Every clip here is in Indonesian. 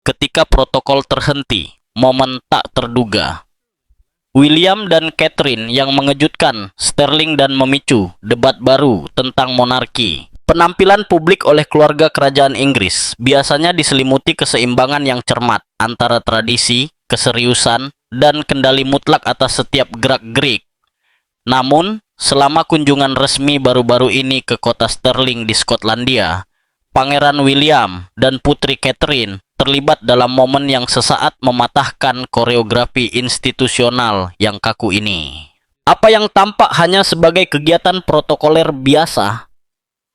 ketika protokol terhenti, momen tak terduga. William dan Catherine yang mengejutkan, Sterling dan memicu debat baru tentang monarki. Penampilan publik oleh keluarga kerajaan Inggris biasanya diselimuti keseimbangan yang cermat antara tradisi, keseriusan, dan kendali mutlak atas setiap gerak-gerik. Namun, selama kunjungan resmi baru-baru ini ke kota Stirling di Skotlandia, Pangeran William dan Putri Catherine terlibat dalam momen yang sesaat mematahkan koreografi institusional yang kaku ini. Apa yang tampak hanya sebagai kegiatan protokoler biasa,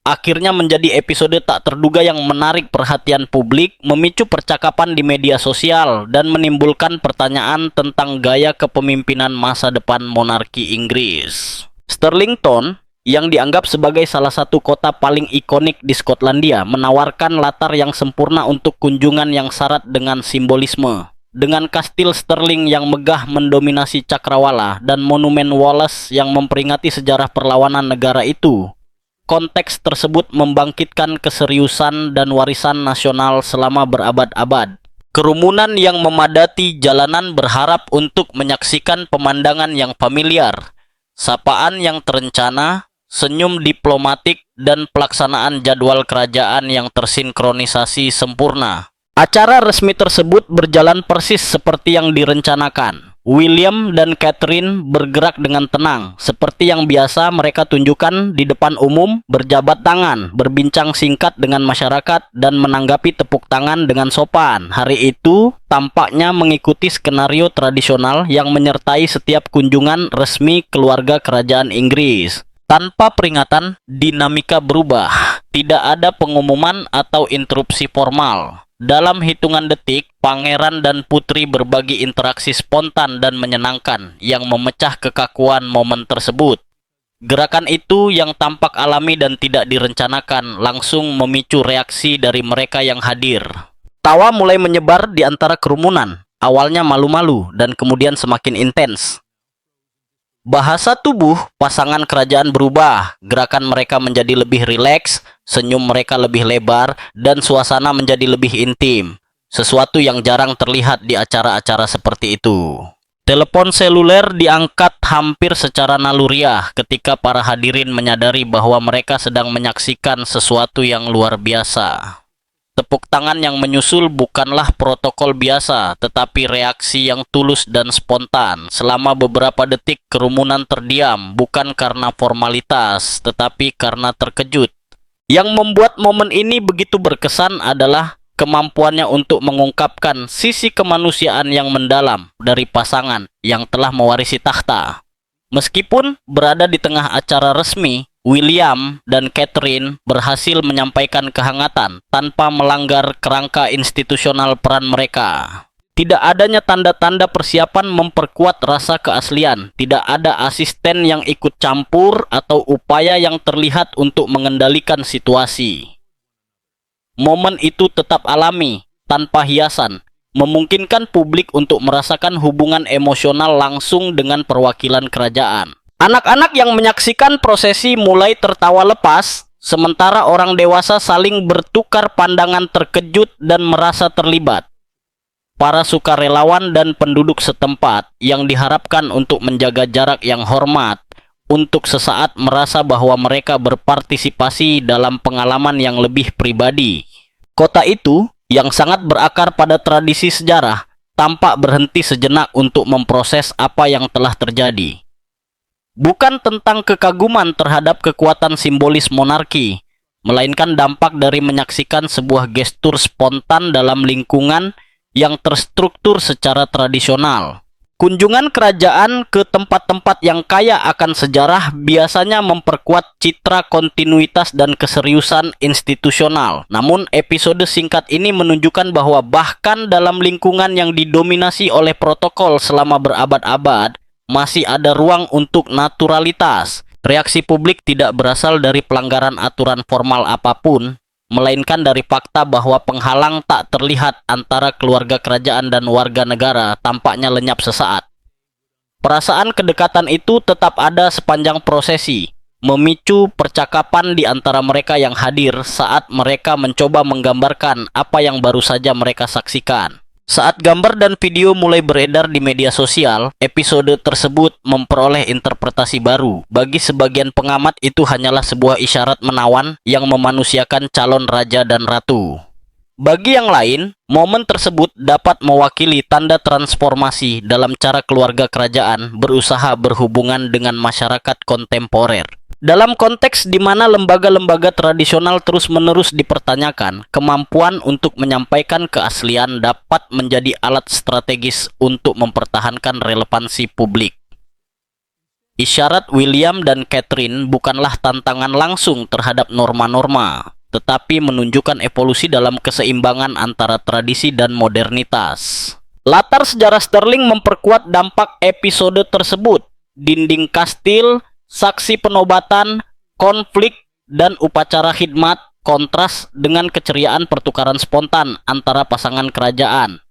akhirnya menjadi episode tak terduga yang menarik perhatian publik, memicu percakapan di media sosial, dan menimbulkan pertanyaan tentang gaya kepemimpinan masa depan monarki Inggris. Stirling Town, yang dianggap sebagai salah satu kota paling ikonik di Skotlandia, menawarkan latar yang sempurna untuk kunjungan yang syarat dengan simbolisme. Dengan kastil Stirling yang megah mendominasi cakrawala dan monumen Wallace yang memperingati sejarah perlawanan negara itu, konteks tersebut membangkitkan keseriusan dan warisan nasional selama berabad-abad. Kerumunan yang memadati jalanan berharap untuk menyaksikan pemandangan yang familiar, sapaan yang terencana, senyum diplomatik, dan pelaksanaan jadwal kerajaan yang tersinkronisasi sempurna. Acara resmi tersebut berjalan persis seperti yang direncanakan. William dan Catherine bergerak dengan tenang, seperti yang biasa mereka tunjukkan di depan umum, berjabat tangan, berbincang singkat dengan masyarakat, dan menanggapi tepuk tangan dengan sopan. Hari itu tampaknya mengikuti skenario tradisional yang menyertai setiap kunjungan resmi keluarga kerajaan Inggris. Tanpa peringatan, dinamika berubah. Tidak ada pengumuman atau interupsi formal. Dalam hitungan detik, pangeran dan putri berbagi interaksi spontan dan menyenangkan yang memecah kekakuan momen tersebut. Gerakan itu yang tampak alami dan tidak direncanakan langsung memicu reaksi dari mereka yang hadir. Tawa mulai menyebar di antara kerumunan, awalnya malu-malu dan kemudian semakin intens. Bahasa tubuh pasangan kerajaan berubah, gerakan mereka menjadi lebih rileks, senyum mereka lebih lebar, dan suasana menjadi lebih intim. Sesuatu yang jarang terlihat di acara-acara seperti itu. Telepon seluler diangkat hampir secara naluriah ketika para hadirin menyadari bahwa mereka sedang menyaksikan sesuatu yang luar biasa. Tepuk tangan yang menyusul bukanlah protokol biasa, tetapi reaksi yang tulus dan spontan. Selama beberapa detik kerumunan terdiam, bukan karena formalitas, tetapi karena terkejut. Yang membuat momen ini begitu berkesan adalah kemampuannya untuk mengungkapkan sisi kemanusiaan yang mendalam dari pasangan yang telah mewarisi takhta. Meskipun berada di tengah acara resmi, William dan Catherine berhasil menyampaikan kehangatan tanpa melanggar kerangka institusional peran mereka. Tidak adanya tanda-tanda persiapan memperkuat rasa keaslian. Tidak ada asisten yang ikut campur atau upaya yang terlihat untuk mengendalikan situasi. Momen itu tetap alami, tanpa hiasan, memungkinkan publik untuk merasakan hubungan emosional langsung dengan perwakilan kerajaan. Anak-anak yang menyaksikan prosesi mulai tertawa lepas, sementara orang dewasa saling bertukar pandangan terkejut dan merasa terlibat. Para sukarelawan dan penduduk setempat yang diharapkan untuk menjaga jarak yang hormat, untuk sesaat merasa bahwa mereka berpartisipasi dalam pengalaman yang lebih pribadi. Kota itu, yang sangat berakar pada tradisi sejarah, tampak berhenti sejenak untuk memproses apa yang telah terjadi. Bukan tentang kekaguman terhadap kekuatan simbolis monarki, melainkan dampak dari menyaksikan sebuah gestur spontan dalam lingkungan yang terstruktur secara tradisional. Kunjungan kerajaan ke tempat-tempat yang kaya akan sejarah biasanya memperkuat citra kontinuitas dan keseriusan institusional. Namun, episode singkat ini menunjukkan bahwa bahkan dalam lingkungan yang didominasi oleh protokol selama berabad-abad, masih ada ruang untuk naturalitas. Reaksi publik tidak berasal dari pelanggaran aturan formal apapun, melainkan dari fakta bahwa penghalang tak terlihat antara keluarga kerajaan dan warga negara tampaknya lenyap sesaat. Perasaan kedekatan itu tetap ada sepanjang prosesi, memicu percakapan di antara mereka yang hadir saat mereka mencoba menggambarkan apa yang baru saja mereka saksikan. Saat gambar dan video mulai beredar di media sosial, episode tersebut memperoleh interpretasi baru. Bagi sebagian pengamat, itu hanyalah sebuah isyarat menawan yang memanusiakan calon raja dan ratu. Bagi yang lain, momen tersebut dapat mewakili tanda transformasi dalam cara keluarga kerajaan berusaha berhubungan dengan masyarakat kontemporer. Dalam konteks di mana lembaga-lembaga tradisional terus-menerus dipertanyakan, kemampuan untuk menyampaikan keaslian dapat menjadi alat strategis untuk mempertahankan relevansi publik. Isyarat William dan Catherine bukanlah tantangan langsung terhadap norma-norma, tetapi menunjukkan evolusi dalam keseimbangan antara tradisi dan modernitas. Latar sejarah Stirling memperkuat dampak episode tersebut. Dinding kastil, saksi penobatan, konflik, dan upacara khidmat kontras dengan keceriaan pertukaran spontan antara pasangan kerajaan.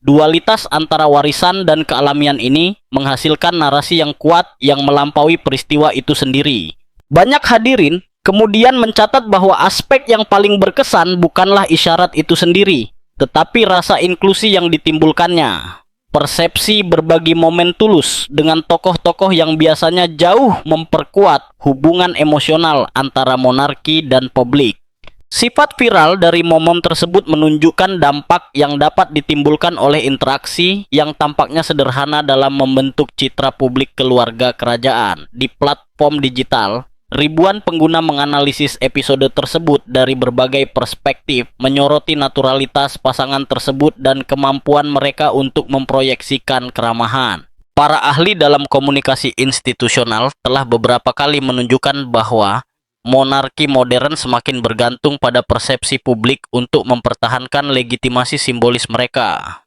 Dualitas antara warisan dan kealamian ini menghasilkan narasi yang kuat yang melampaui peristiwa itu sendiri. Banyak hadirin kemudian mencatat bahwa aspek yang paling berkesan bukanlah isyarat itu sendiri, tetapi rasa inklusi yang ditimbulkannya. Persepsi berbagi momen tulus dengan tokoh-tokoh yang biasanya jauh memperkuat hubungan emosional antara monarki dan publik. Sifat viral dari momen tersebut menunjukkan dampak yang dapat ditimbulkan oleh interaksi yang tampaknya sederhana dalam membentuk citra publik keluarga kerajaan. Di platform digital, ribuan pengguna menganalisis episode tersebut dari berbagai perspektif, menyoroti naturalitas pasangan tersebut dan kemampuan mereka untuk memproyeksikan keramahan. Para ahli dalam komunikasi institusional telah beberapa kali menunjukkan bahwa monarki modern semakin bergantung pada persepsi publik untuk mempertahankan legitimasi simbolis mereka.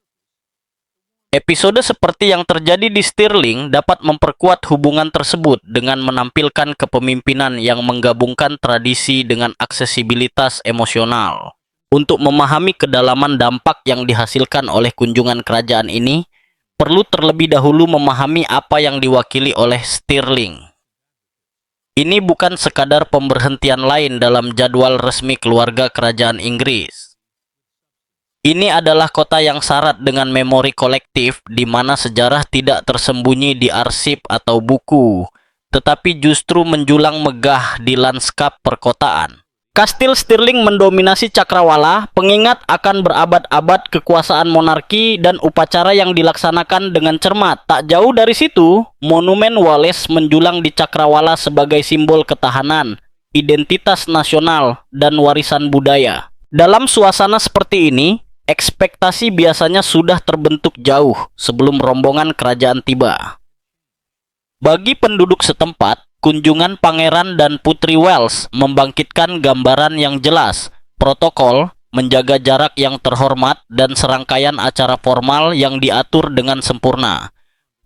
Episode seperti yang terjadi di Stirling dapat memperkuat hubungan tersebut dengan menampilkan kepemimpinan yang menggabungkan tradisi dengan aksesibilitas emosional. Untuk memahami kedalaman dampak yang dihasilkan oleh kunjungan kerajaan ini, perlu terlebih dahulu memahami apa yang diwakili oleh Stirling. Ini bukan sekadar pemberhentian lain dalam jadwal resmi keluarga kerajaan Inggris. Ini adalah kota yang syarat dengan memori kolektif di mana sejarah tidak tersembunyi di arsip atau buku, tetapi justru menjulang megah di lanskap perkotaan. Kastil Stirling mendominasi cakrawala, pengingat akan berabad-abad kekuasaan monarki dan upacara yang dilaksanakan dengan cermat. Tak jauh dari situ, monumen Wallace menjulang di cakrawala sebagai simbol ketahanan, identitas nasional, dan warisan budaya. Dalam suasana seperti ini, ekspektasi biasanya sudah terbentuk jauh sebelum rombongan kerajaan tiba. Bagi penduduk setempat, kunjungan Pangeran dan Putri Wales membangkitkan gambaran yang jelas, protokol, menjaga jarak yang terhormat, dan serangkaian acara formal yang diatur dengan sempurna.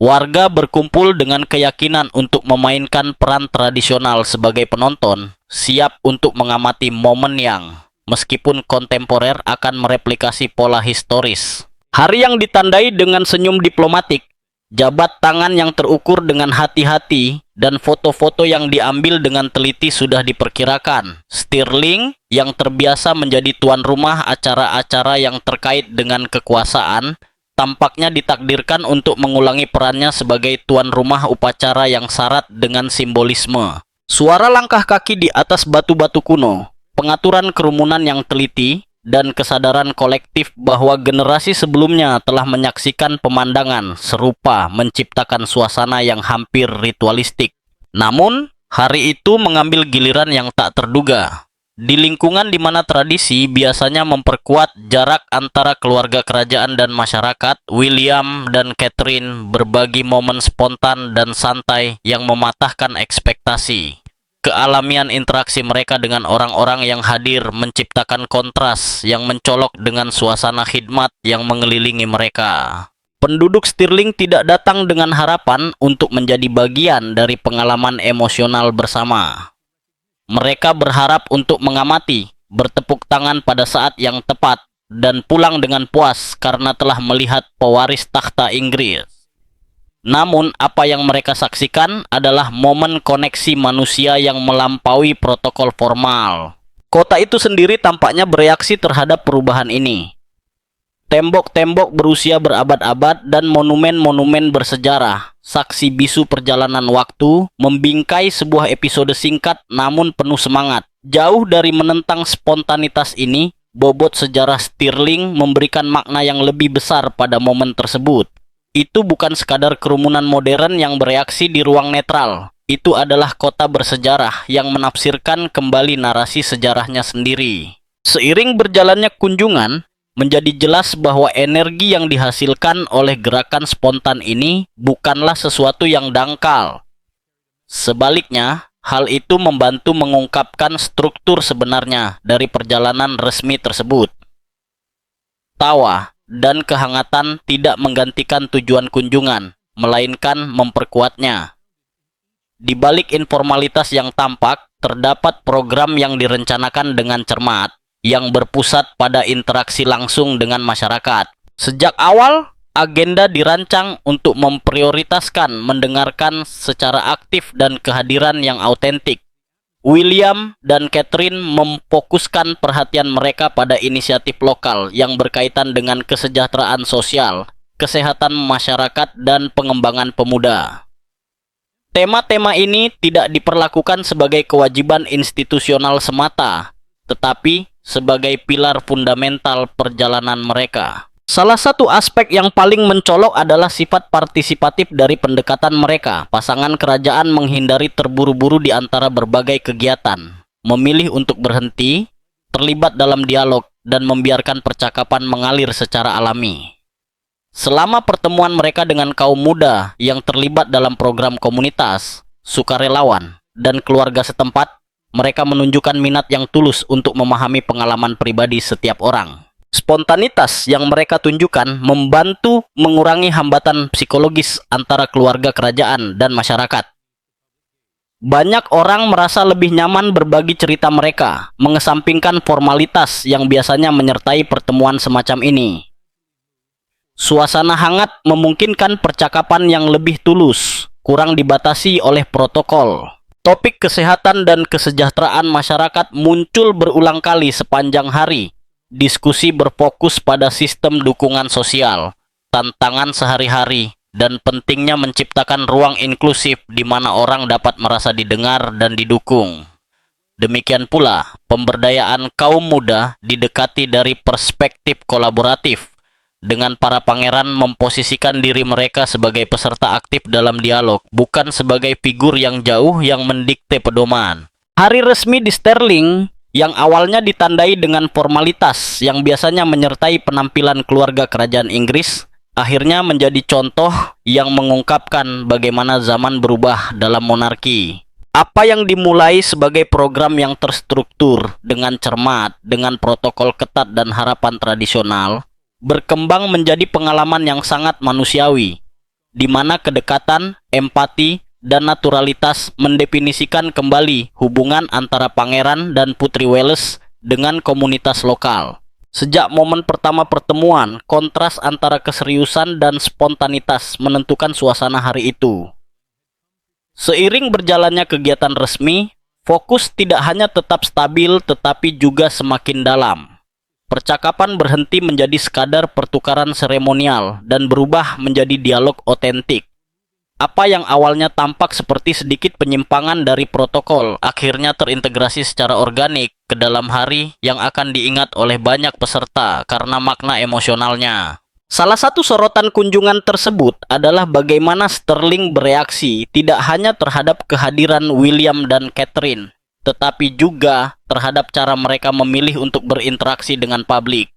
Warga berkumpul dengan keyakinan untuk memainkan peran tradisional sebagai penonton, siap untuk mengamati momen yang meskipun kontemporer akan mereplikasi pola historis. Hari yang ditandai dengan senyum diplomatik, jabat tangan yang terukur dengan hati-hati, dan foto-foto yang diambil dengan teliti sudah diperkirakan. Stirling yang terbiasa menjadi tuan rumah acara-acara yang terkait dengan kekuasaan, tampaknya ditakdirkan untuk mengulangi perannya sebagai tuan rumah upacara yang syarat dengan simbolisme. Suara langkah kaki di atas batu-batu kuno, pengaturan kerumunan yang teliti, dan kesadaran kolektif bahwa generasi sebelumnya telah menyaksikan pemandangan serupa menciptakan suasana yang hampir ritualistik. Namun, hari itu mengambil giliran yang tak terduga. Di lingkungan di mana tradisi biasanya memperkuat jarak antara keluarga kerajaan dan masyarakat, William dan Catherine berbagi momen spontan dan santai yang mematahkan ekspektasi. Kealamian interaksi mereka dengan orang-orang yang hadir menciptakan kontras yang mencolok dengan suasana khidmat yang mengelilingi mereka. Penduduk Stirling tidak datang dengan harapan untuk menjadi bagian dari pengalaman emosional bersama. Mereka berharap untuk mengamati, bertepuk tangan pada saat yang tepat, dan pulang dengan puas karena telah melihat pewaris takhta Inggris. Namun, apa yang mereka saksikan adalah momen koneksi manusia yang melampaui protokol formal. Kota itu sendiri tampaknya bereaksi terhadap perubahan ini. Tembok-tembok berusia berabad-abad dan monumen-monumen bersejarah, saksi bisu perjalanan waktu, membingkai sebuah episode singkat namun penuh semangat. Jauh dari menentang spontanitas ini, bobot sejarah Stirling memberikan makna yang lebih besar pada momen tersebut. Itu bukan sekadar kerumunan modern yang bereaksi di ruang netral. Itu adalah kota bersejarah yang menafsirkan kembali narasi sejarahnya sendiri. Seiring berjalannya kunjungan, menjadi jelas bahwa energi yang dihasilkan oleh gerakan spontan ini bukanlah sesuatu yang dangkal. Sebaliknya, hal itu membantu mengungkapkan struktur sebenarnya dari perjalanan resmi tersebut. Tawa dan kehangatan tidak menggantikan tujuan kunjungan, melainkan memperkuatnya. Di balik informalitas yang tampak, terdapat program yang direncanakan dengan cermat, yang berpusat pada interaksi langsung dengan masyarakat. Sejak awal, agenda dirancang untuk memprioritaskan mendengarkan secara aktif dan kehadiran yang autentik. William dan Catherine memfokuskan perhatian mereka pada inisiatif lokal yang berkaitan dengan kesejahteraan sosial, kesehatan masyarakat, dan pengembangan pemuda. Tema-tema ini tidak diperlakukan sebagai kewajiban institusional semata, tetapi sebagai pilar fundamental perjalanan mereka. Salah satu aspek yang paling mencolok adalah sifat partisipatif dari pendekatan mereka. Pasangan kerajaan menghindari terburu-buru di antara berbagai kegiatan, memilih untuk berhenti, terlibat dalam dialog, dan membiarkan percakapan mengalir secara alami. Selama pertemuan mereka dengan kaum muda yang terlibat dalam program komunitas, sukarelawan, dan keluarga setempat, mereka menunjukkan minat yang tulus untuk memahami pengalaman pribadi setiap orang. Spontanitas yang mereka tunjukkan membantu mengurangi hambatan psikologis antara keluarga kerajaan dan masyarakat. Banyak orang merasa lebih nyaman berbagi cerita mereka, mengesampingkan formalitas yang biasanya menyertai pertemuan semacam ini. Suasana hangat memungkinkan percakapan yang lebih tulus, kurang dibatasi oleh protokol. Topik kesehatan dan kesejahteraan masyarakat muncul berulang kali sepanjang hari. Diskusi berfokus pada sistem dukungan sosial, tantangan sehari-hari, dan pentingnya menciptakan ruang inklusif di mana orang dapat merasa didengar dan didukung. Demikian pula, pemberdayaan kaum muda didekati dari perspektif kolaboratif, dengan para pangeran memposisikan diri mereka sebagai peserta aktif dalam dialog, bukan sebagai figur yang jauh yang mendikte pedoman. Hari resmi di Stirling yang awalnya ditandai dengan formalitas yang biasanya menyertai penampilan keluarga kerajaan Inggris, akhirnya menjadi contoh yang mengungkapkan bagaimana zaman berubah dalam monarki. Apa yang dimulai sebagai program yang terstruktur dengan cermat, dengan protokol ketat dan harapan tradisional, berkembang menjadi pengalaman yang sangat manusiawi, di mana kedekatan, empati, dan naturalitas mendefinisikan kembali hubungan antara pangeran dan putri Wales dengan komunitas lokal. Sejak momen pertama pertemuan, kontras antara keseriusan dan spontanitas menentukan suasana hari itu. Seiring berjalannya kegiatan resmi, fokus tidak hanya tetap stabil tetapi juga semakin dalam. Percakapan berhenti menjadi sekadar pertukaran seremonial dan berubah menjadi dialog otentik. Apa yang awalnya tampak seperti sedikit penyimpangan dari protokol, akhirnya terintegrasi secara organik ke dalam hari yang akan diingat oleh banyak peserta karena makna emosionalnya. Salah satu sorotan kunjungan tersebut adalah bagaimana Stirling bereaksi tidak hanya terhadap kehadiran William dan Catherine, tetapi juga terhadap cara mereka memilih untuk berinteraksi dengan publik.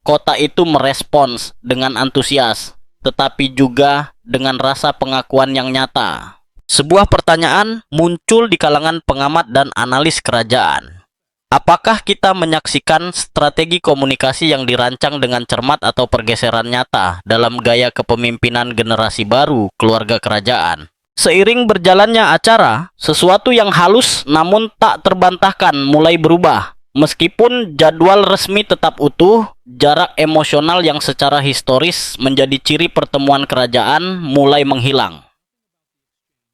Kota itu merespons dengan antusias, tetapi juga dengan rasa pengakuan yang nyata. Sebuah pertanyaan muncul di kalangan pengamat dan analis kerajaan. Apakah kita menyaksikan strategi komunikasi yang dirancang dengan cermat atau pergeseran nyata dalam gaya kepemimpinan generasi baru keluarga kerajaan? Seiring berjalannya acara, sesuatu yang halus namun tak terbantahkan mulai berubah, Meskipun jadwal resmi tetap utuh, jarak emosional yang secara historis menjadi ciri pertemuan kerajaan mulai menghilang.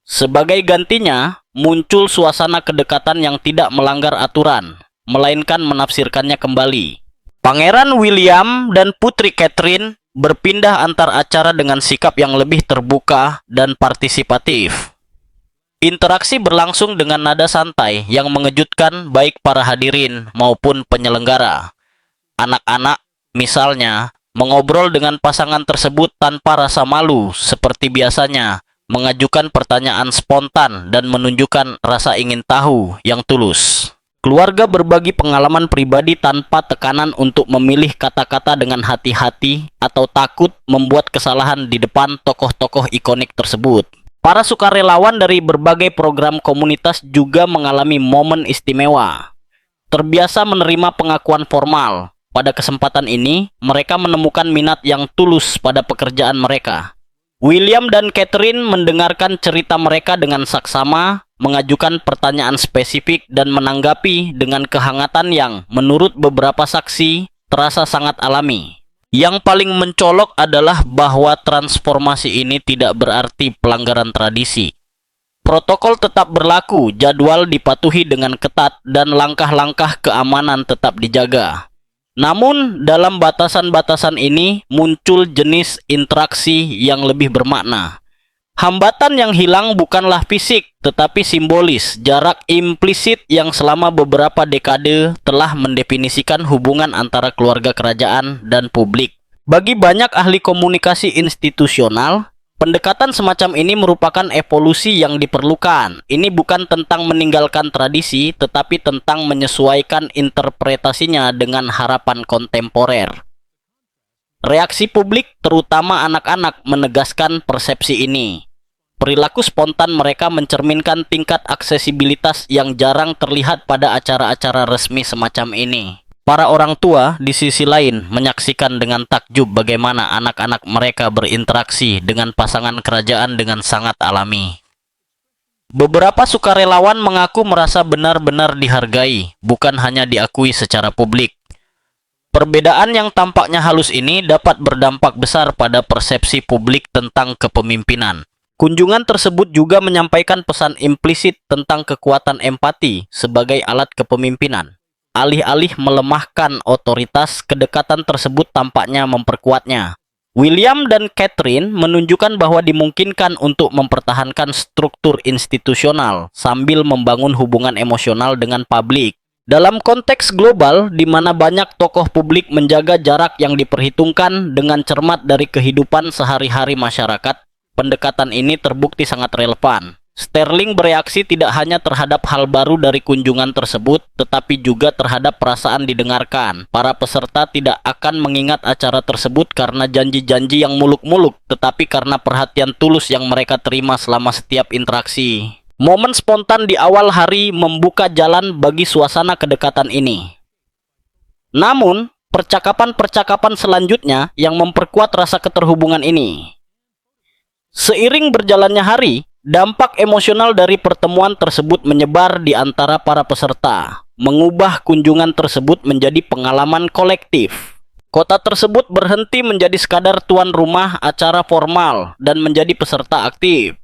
Sebagai gantinya, muncul suasana kedekatan yang tidak melanggar aturan, melainkan menafsirkannya kembali. Pangeran William dan Putri Catherine berpindah antar acara dengan sikap yang lebih terbuka dan partisipatif. Interaksi berlangsung dengan nada santai yang mengejutkan baik para hadirin maupun penyelenggara. Anak-anak, misalnya, mengobrol dengan pasangan tersebut tanpa rasa malu seperti biasanya, mengajukan pertanyaan spontan dan menunjukkan rasa ingin tahu yang tulus. Keluarga berbagi pengalaman pribadi tanpa tekanan untuk memilih kata-kata dengan hati-hati atau takut membuat kesalahan di depan tokoh-tokoh ikonik tersebut. Para sukarelawan dari berbagai program komunitas juga mengalami momen istimewa. Terbiasa menerima pengakuan formal. Pada kesempatan ini, mereka menemukan minat yang tulus pada pekerjaan mereka. William dan Catherine mendengarkan cerita mereka dengan saksama, mengajukan pertanyaan spesifik dan menanggapi dengan kehangatan yang, menurut beberapa saksi, terasa sangat alami. Yang paling mencolok adalah bahwa transformasi ini tidak berarti pelanggaran tradisi. Protokol tetap berlaku, jadwal dipatuhi dengan ketat, dan langkah-langkah keamanan tetap dijaga. Namun, dalam batasan-batasan ini muncul jenis interaksi yang lebih bermakna. Hambatan yang hilang bukanlah fisik, tetapi simbolis, jarak implisit yang selama beberapa dekade telah mendefinisikan hubungan antara keluarga kerajaan dan publik. Bagi banyak ahli komunikasi institusional, pendekatan semacam ini merupakan evolusi yang diperlukan. Ini bukan tentang meninggalkan tradisi, tetapi tentang menyesuaikan interpretasinya dengan harapan kontemporer. Reaksi publik, terutama anak-anak, menegaskan persepsi ini. Perilaku spontan mereka mencerminkan tingkat aksesibilitas yang jarang terlihat pada acara-acara resmi semacam ini. Para orang tua, di sisi lain, menyaksikan dengan takjub bagaimana anak-anak mereka berinteraksi dengan pasangan kerajaan dengan sangat alami. Beberapa sukarelawan mengaku merasa benar-benar dihargai, bukan hanya diakui secara publik. Perbedaan yang tampaknya halus ini dapat berdampak besar pada persepsi publik tentang kepemimpinan. Kunjungan tersebut juga menyampaikan pesan implisit tentang kekuatan empati sebagai alat kepemimpinan. Alih-alih melemahkan otoritas, kedekatan tersebut tampaknya memperkuatnya. William dan Catherine menunjukkan bahwa dimungkinkan untuk mempertahankan struktur institusional sambil membangun hubungan emosional dengan publik. Dalam konteks global, di mana banyak tokoh publik menjaga jarak yang diperhitungkan dengan cermat dari kehidupan sehari-hari masyarakat, pendekatan ini terbukti sangat relevan. Sterling bereaksi tidak hanya terhadap hal baru dari kunjungan tersebut, tetapi juga terhadap perasaan didengarkan. Para peserta tidak akan mengingat acara tersebut karena janji-janji yang muluk-muluk, tetapi karena perhatian tulus yang mereka terima selama setiap interaksi. Momen spontan di awal hari membuka jalan bagi suasana kedekatan ini. Namun, percakapan-percakapan selanjutnya yang memperkuat rasa keterhubungan ini. Seiring berjalannya hari, dampak emosional dari pertemuan tersebut menyebar di antara para peserta, mengubah kunjungan tersebut menjadi pengalaman kolektif. Kota tersebut berhenti menjadi sekadar tuan rumah acara formal dan menjadi peserta aktif.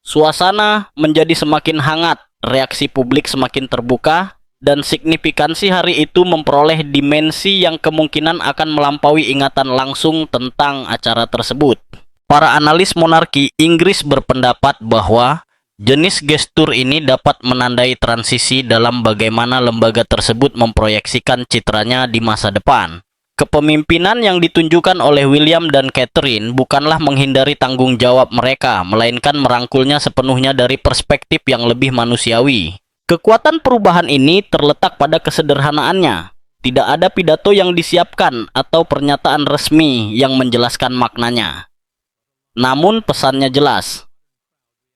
Suasana menjadi semakin hangat, reaksi publik semakin terbuka, dan signifikansi hari itu memperoleh dimensi yang kemungkinan akan melampaui ingatan langsung tentang acara tersebut. Para analis monarki Inggris berpendapat bahwa jenis gestur ini dapat menandai transisi dalam bagaimana lembaga tersebut memproyeksikan citranya di masa depan. Kepemimpinan yang ditunjukkan oleh William dan Catherine bukanlah menghindari tanggung jawab mereka, melainkan merangkulnya sepenuhnya dari perspektif yang lebih manusiawi. Kekuatan perubahan ini terletak pada kesederhanaannya. Tidak ada pidato yang disiapkan atau pernyataan resmi yang menjelaskan maknanya. Namun pesannya jelas.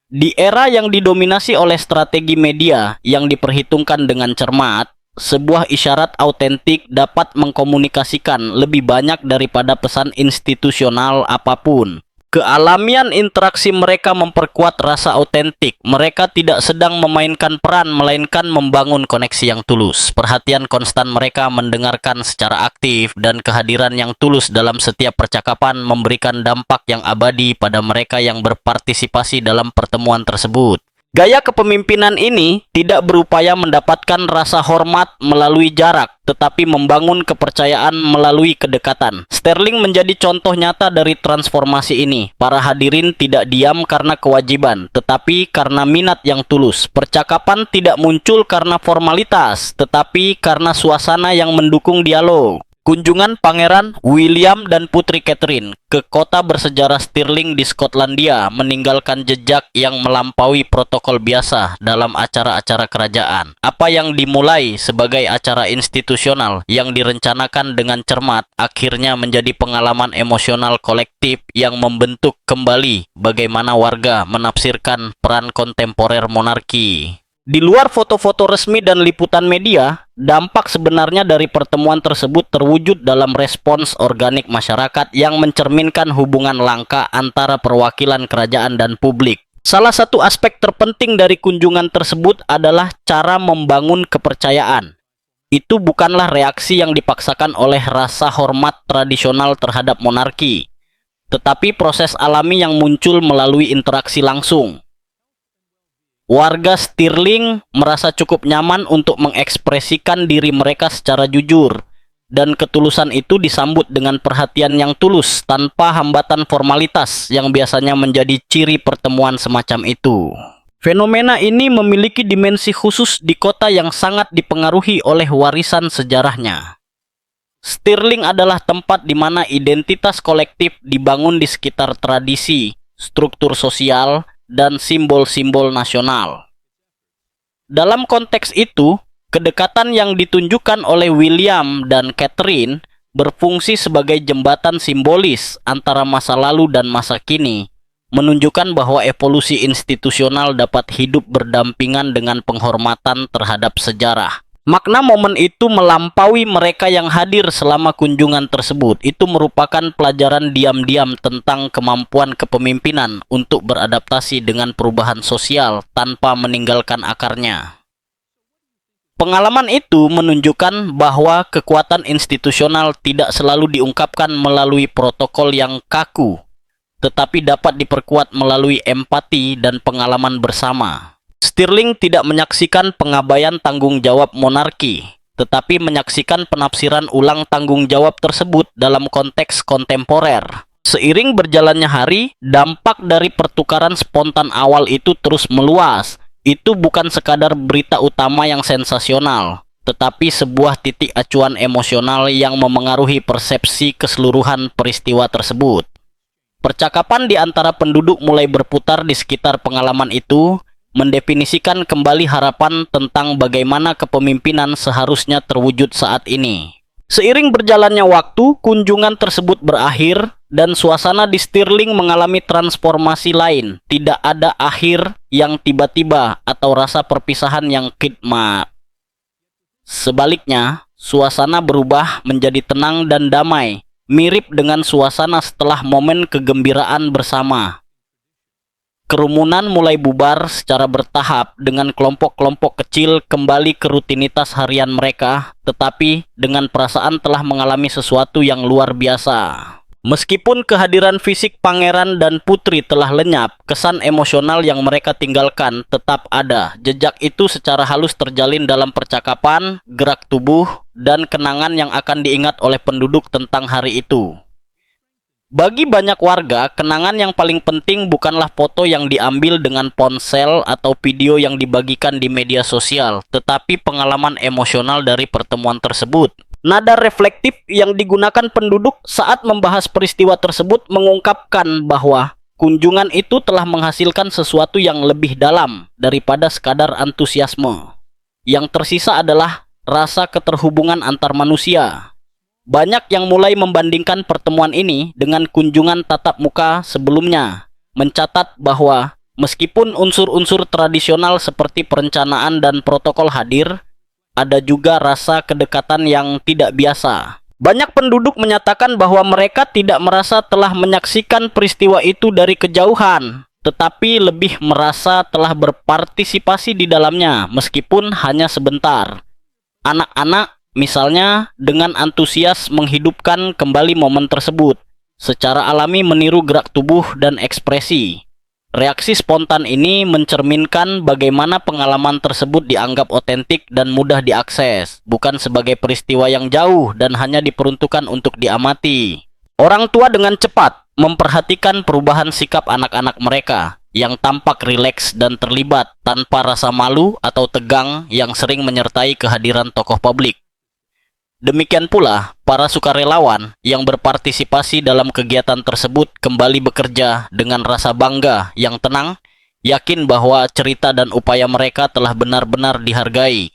Di era yang didominasi oleh strategi media yang diperhitungkan dengan cermat, sebuah isyarat autentik dapat mengkomunikasikan lebih banyak daripada pesan institusional apapun. Kealamian interaksi mereka memperkuat rasa autentik. Mereka tidak sedang memainkan peran, melainkan membangun koneksi yang tulus. Perhatian konstan mereka mendengarkan secara aktif dan kehadiran yang tulus dalam setiap percakapan memberikan dampak yang abadi pada mereka yang berpartisipasi dalam pertemuan tersebut. Gaya kepemimpinan ini tidak berupaya mendapatkan rasa hormat melalui jarak, tetapi membangun kepercayaan melalui kedekatan. Sterling menjadi contoh nyata dari transformasi ini. Para hadirin tidak diam karena kewajiban, tetapi karena minat yang tulus. Percakapan tidak muncul karena formalitas, tetapi karena suasana yang mendukung dialog. Kunjungan Pangeran William dan Putri Catherine ke kota bersejarah Stirling di Skotlandia meninggalkan jejak yang melampaui protokol biasa dalam acara-acara kerajaan. Apa yang dimulai sebagai acara institusional yang direncanakan dengan cermat akhirnya menjadi pengalaman emosional kolektif yang membentuk kembali bagaimana warga menafsirkan peran kontemporer monarki. Di luar foto-foto resmi dan liputan media, dampak sebenarnya dari pertemuan tersebut terwujud dalam respons organik masyarakat yang mencerminkan hubungan langka antara perwakilan kerajaan dan publik. Salah satu aspek terpenting dari kunjungan tersebut adalah cara membangun kepercayaan. Itu bukanlah reaksi yang dipaksakan oleh rasa hormat tradisional terhadap monarki, tetapi proses alami yang muncul melalui interaksi langsung. Warga Stirling merasa cukup nyaman untuk mengekspresikan diri mereka secara jujur, dan ketulusan itu disambut dengan perhatian yang tulus tanpa hambatan formalitas yang biasanya menjadi ciri pertemuan semacam itu. Fenomena ini memiliki dimensi khusus di kota yang sangat dipengaruhi oleh warisan sejarahnya. Stirling adalah tempat di mana identitas kolektif dibangun di sekitar tradisi, struktur sosial, dan simbol-simbol nasional. Dalam konteks itu, kedekatan yang ditunjukkan oleh William dan Catherine berfungsi sebagai jembatan simbolis antara masa lalu dan masa kini, menunjukkan bahwa evolusi institusional dapat hidup berdampingan dengan penghormatan terhadap sejarah. Makna momen itu melampaui mereka yang hadir selama kunjungan tersebut. Itu merupakan pelajaran diam-diam tentang kemampuan kepemimpinan untuk beradaptasi dengan perubahan sosial tanpa meninggalkan akarnya. Pengalaman itu menunjukkan bahwa kekuatan institusional tidak selalu diungkapkan melalui protokol yang kaku, tetapi dapat diperkuat melalui empati dan pengalaman bersama. Stirling tidak menyaksikan pengabaian tanggung jawab monarki, tetapi menyaksikan penafsiran ulang tanggung jawab tersebut dalam konteks kontemporer. Seiring berjalannya hari, dampak dari pertukaran spontan awal itu terus meluas. Itu bukan sekadar berita utama yang sensasional, tetapi sebuah titik acuan emosional yang memengaruhi persepsi keseluruhan peristiwa tersebut. Percakapan di antara penduduk mulai berputar di sekitar pengalaman itu, mendefinisikan kembali harapan tentang bagaimana kepemimpinan seharusnya terwujud saat ini. Seiring berjalannya waktu, kunjungan tersebut berakhir dan suasana di Stirling mengalami transformasi lain. Tidak ada akhir yang tiba-tiba atau rasa perpisahan yang khidmat. Sebaliknya, suasana berubah menjadi tenang dan damai, mirip dengan suasana setelah momen kegembiraan bersama. Kerumunan mulai bubar secara bertahap dengan kelompok-kelompok kecil kembali ke rutinitas harian mereka, tetapi dengan perasaan telah mengalami sesuatu yang luar biasa. Meskipun kehadiran fisik pangeran dan putri telah lenyap, kesan emosional yang mereka tinggalkan tetap ada. Jejak itu secara halus terjalin dalam percakapan, gerak tubuh, dan kenangan yang akan diingat oleh penduduk tentang hari itu. Bagi banyak warga, kenangan yang paling penting bukanlah foto yang diambil dengan ponsel atau video yang dibagikan di media sosial, tetapi pengalaman emosional dari pertemuan tersebut. Nada reflektif yang digunakan penduduk saat membahas peristiwa tersebut mengungkapkan bahwa kunjungan itu telah menghasilkan sesuatu yang lebih dalam daripada sekadar antusiasme. Yang tersisa adalah rasa keterhubungan antar manusia. Banyak yang mulai membandingkan pertemuan ini dengan kunjungan tatap muka sebelumnya, mencatat bahwa meskipun unsur-unsur tradisional seperti perencanaan dan protokol hadir, ada juga rasa kedekatan yang tidak biasa. Banyak penduduk menyatakan bahwa mereka tidak merasa telah menyaksikan peristiwa itu dari kejauhan, tetapi lebih merasa telah berpartisipasi di dalamnya meskipun hanya sebentar. Anak-anak, misalnya, dengan antusias menghidupkan kembali momen tersebut, secara alami meniru gerak tubuh dan ekspresi. Reaksi spontan ini mencerminkan bagaimana pengalaman tersebut dianggap otentik dan mudah diakses, bukan sebagai peristiwa yang jauh dan hanya diperuntukkan untuk diamati. Orang tua dengan cepat memperhatikan perubahan sikap anak-anak mereka yang tampak rileks dan terlibat tanpa rasa malu atau tegang yang sering menyertai kehadiran tokoh publik. Demikian pula, para sukarelawan yang berpartisipasi dalam kegiatan tersebut kembali bekerja dengan rasa bangga yang tenang, yakin bahwa cerita dan upaya mereka telah benar-benar dihargai.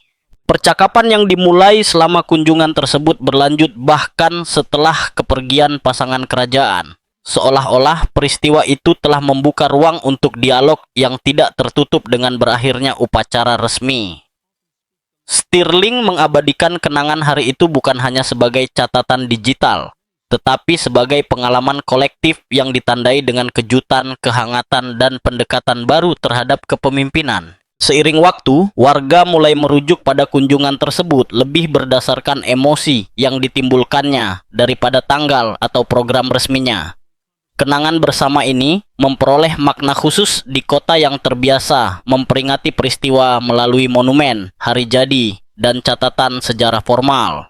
Percakapan yang dimulai selama kunjungan tersebut berlanjut bahkan setelah kepergian pasangan kerajaan. Seolah-olah peristiwa itu telah membuka ruang untuk dialog yang tidak tertutup dengan berakhirnya upacara resmi. Stirling mengabadikan kenangan hari itu bukan hanya sebagai catatan digital, tetapi sebagai pengalaman kolektif yang ditandai dengan kejutan, kehangatan, dan pendekatan baru terhadap kepemimpinan. Seiring waktu, warga mulai merujuk pada kunjungan tersebut lebih berdasarkan emosi yang ditimbulkannya daripada tanggal atau program resminya. Kenangan bersama ini memperoleh makna khusus di kota yang terbiasa memperingati peristiwa melalui monumen, hari jadi, dan catatan sejarah formal.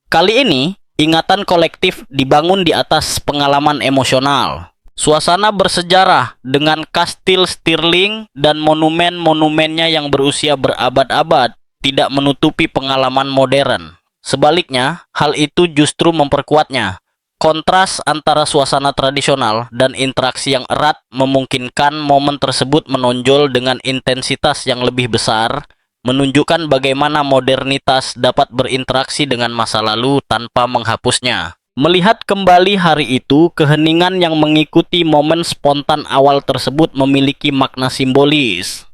Kali ini, ingatan kolektif dibangun di atas pengalaman emosional. Suasana bersejarah dengan kastil Stirling dan monumen-monumennya yang berusia berabad-abad tidak menutupi pengalaman modern. Sebaliknya, hal itu justru memperkuatnya. Kontras antara suasana tradisional dan interaksi yang erat memungkinkan momen tersebut menonjol dengan intensitas yang lebih besar, menunjukkan bagaimana modernitas dapat berinteraksi dengan masa lalu tanpa menghapusnya. Melihat kembali hari itu, keheningan yang mengikuti momen spontan awal tersebut memiliki makna simbolis.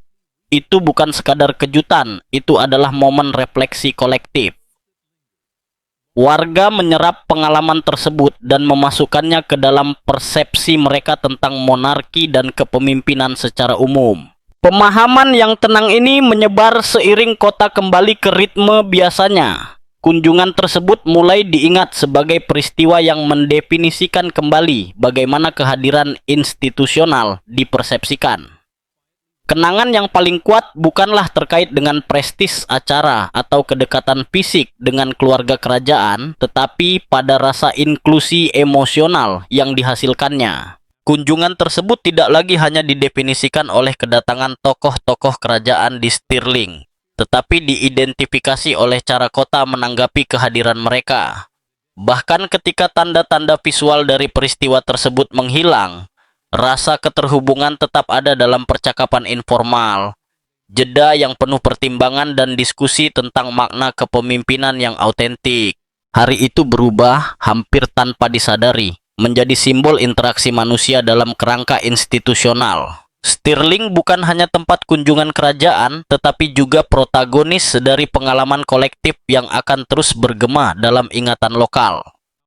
Itu bukan sekadar kejutan, itu adalah momen refleksi kolektif. Warga menyerap pengalaman tersebut dan memasukkannya ke dalam persepsi mereka tentang monarki dan kepemimpinan secara umum. Pemahaman yang tenang ini menyebar seiring kota kembali ke ritme biasanya. Kunjungan tersebut mulai diingat sebagai peristiwa yang mendefinisikan kembali bagaimana kehadiran institusional dipersepsikan. Kenangan yang paling kuat bukanlah terkait dengan prestis acara atau kedekatan fisik dengan keluarga kerajaan, tetapi pada rasa inklusi emosional yang dihasilkannya. Kunjungan tersebut tidak lagi hanya didefinisikan oleh kedatangan tokoh-tokoh kerajaan di Stirling, tetapi diidentifikasi oleh cara kota menanggapi kehadiran mereka. Bahkan ketika tanda-tanda visual dari peristiwa tersebut menghilang, rasa keterhubungan tetap ada dalam percakapan informal, jeda yang penuh pertimbangan dan diskusi tentang makna kepemimpinan yang autentik. Hari itu berubah hampir tanpa disadari, menjadi simbol interaksi manusia dalam kerangka institusional. Stirling bukan hanya tempat kunjungan kerajaan, tetapi juga protagonis dari pengalaman kolektif yang akan terus bergema dalam ingatan lokal.